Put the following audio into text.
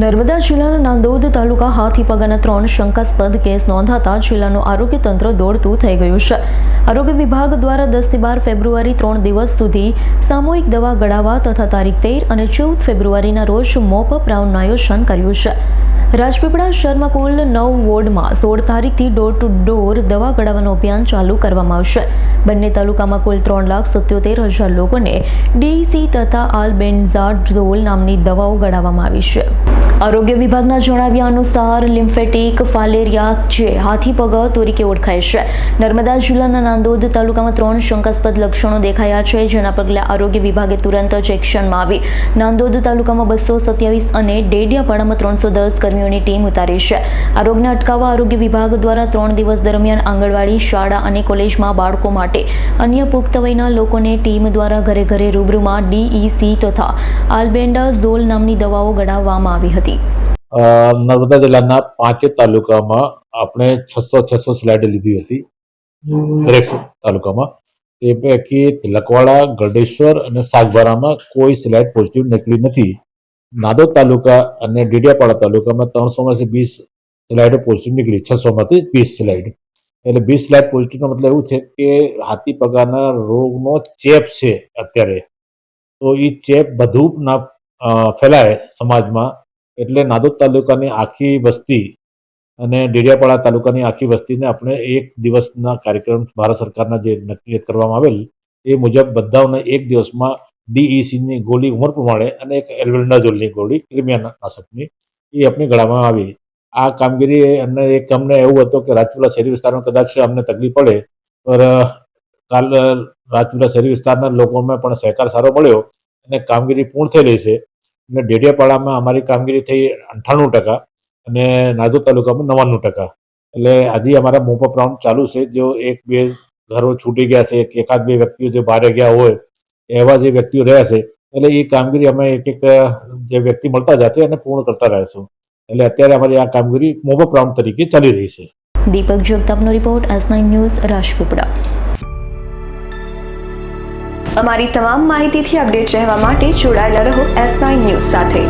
નર્મદા જિલ્લાના નાંદોદ તાલુકા હાથીપગાના 3 શંકાસ્પદ કેસ નોંધાતા જિલ્લાનું આરોગ્ય તંત્ર દોડતું થઈ ગયું છે. આરોગ્ય વિભાગ દ્વારા 10 થી 12 ફેબ્રુઆરી 3 દિવસ સુધી સામૂહિક દવા ગળાવા તથા તારીખ 13 અને 14 ફેબ્રુઆરીના રોજ મોપ-અપ રાઉન્ડનું આયોજન કર્યું છે. રાજપીપળા શહેરમાં કુલ 9 વોર્ડમાં 16 તારીખથી ડોર ટુ ડોર દવા ગળાવાનું અભિયાન ચાલુ કરવામાં આવશે. બંને તાલુકામાં કુલ 3,77,000 લોકોને DEC તથા આલ્બેન્ડાઝોલ નામની દવાઓ ગળાવવામાં આવી છે. આરોગ્ય વિભાગના જણાવ્યા અનુસાર લિમ્ફેટિક ફાલેરિયા જે હાથીપગ તરીકે ઓળખાય છે. નર્મદા જિલ્લાના નાંદોદ તાલુકામાં 3 શંકાસ્પદ લક્ષણો દેખાયા છે, જેના પગલે આરોગ્ય વિભાગે તુરંત જ એક્શનમાં આવી નાંદોદ તાલુકામાં 227 અને ડેડિયાપાડામાં 310 કર્મીઓની ટીમ ઉતારી છે. આ રોગને અટકાવવા આરોગ્ય વિભાગ દ્વારા 3 દિવસ દરમિયાન આંગણવાડી, શાળા અને કોલેજમાં બાળકો માટે અન્ય પુખ્ત વયના લોકોને ટીમ દ્વારા ઘરે ઘરે રૂબરૂમાં DEC તથા આલ્બેન્ડાઝોલ નામની દવાઓ ગળાવવામાં આવી હતી. નર્મદા જિલ્લાના 5 તાલુકામાં આપણે 600 સ્લાઇડ લીધી હતી. દરેક તાલુકામાં એ પૈકી તિલકવાડા, ગરડેશ્વર અને સાગબારામાં કોઈ સ્લાઇડ પોઝિટિવ નીકળી નથી. નાંદોદ તાલુકા અને ડેડિયાપાડા તાલુકામાં 300માંથી 20 સ્લાઇડ પોઝિટિવ નીકળી, 600માંથી 20 સ્લાઇડ. એટલે 20 સ્લાઇડ પોઝિટિવનો મતલબ એવું છે કે હાથીપગાના રોગનો ચેપ છે અત્યારે, તો એ ચેપ બધું ના ફેલાય સમાજમાં. એટલે નાંદોદ તાલુકાની આખી વસ્તી અને ડેડિયાપાડા તાલુકાની આખી વસ્તીને આપણે એક દિવસના કાર્યક્રમ ભારત સરકારના જે નક્કી કરવામાં આવેલ એ મુજબ બધાઓને એક દિવસમાં DECની ગોળી ઉંમર પ્રમાણે અને એક એલ્બેન્ડાઝોલની ગોળી કૃમિનાશકની એ આપણે ગળામાં આવી. આ કામગીરી અને એક અમને એવું હતું કે રાજપીપળા શહેરી વિસ્તારમાં કદાચ અમને તકલીફ પડે, પર કાલ રાજપીપળા શહેરી વિસ્તારના લોકોમાં પણ સહકાર સારો મળ્યો અને કામગીરી પૂર્ણ થઈ રહી છે. અને ડેડિયાપાડામાં અમારી કામગીરી થઈ 98% અને નાંદોદ તાલુકામાં 99%. એટલે આજે અમારા મોપ-અપ રાઉન્ડ ચાલુ છે. જો 1-2 ઘરો છૂટી ગયા છે, એકાદ 2 વ્યક્તિઓ જે બહાર ગયા હોય એવા જે વ્યક્તિઓ રહ્યા છે, એટલે એ કામગીરી અમે એક જે વ્યક્તિ મળતા જશે અને પૂર્ણ કરતા રહીશું. એટલે અત્યારે અમારી આ કામગીરી મોપ-અપ રાઉન્ડ તરીકે ચાલી રહી છે. દીપક જગતાપનો રિપોર્ટ, S9 ન્યૂઝ, રાજપીપળા. અમારી તમામ માહિતીથી અપડેટ રહેવા માટે જોડાયેલા રહો S9 ન્યૂઝ સાથે.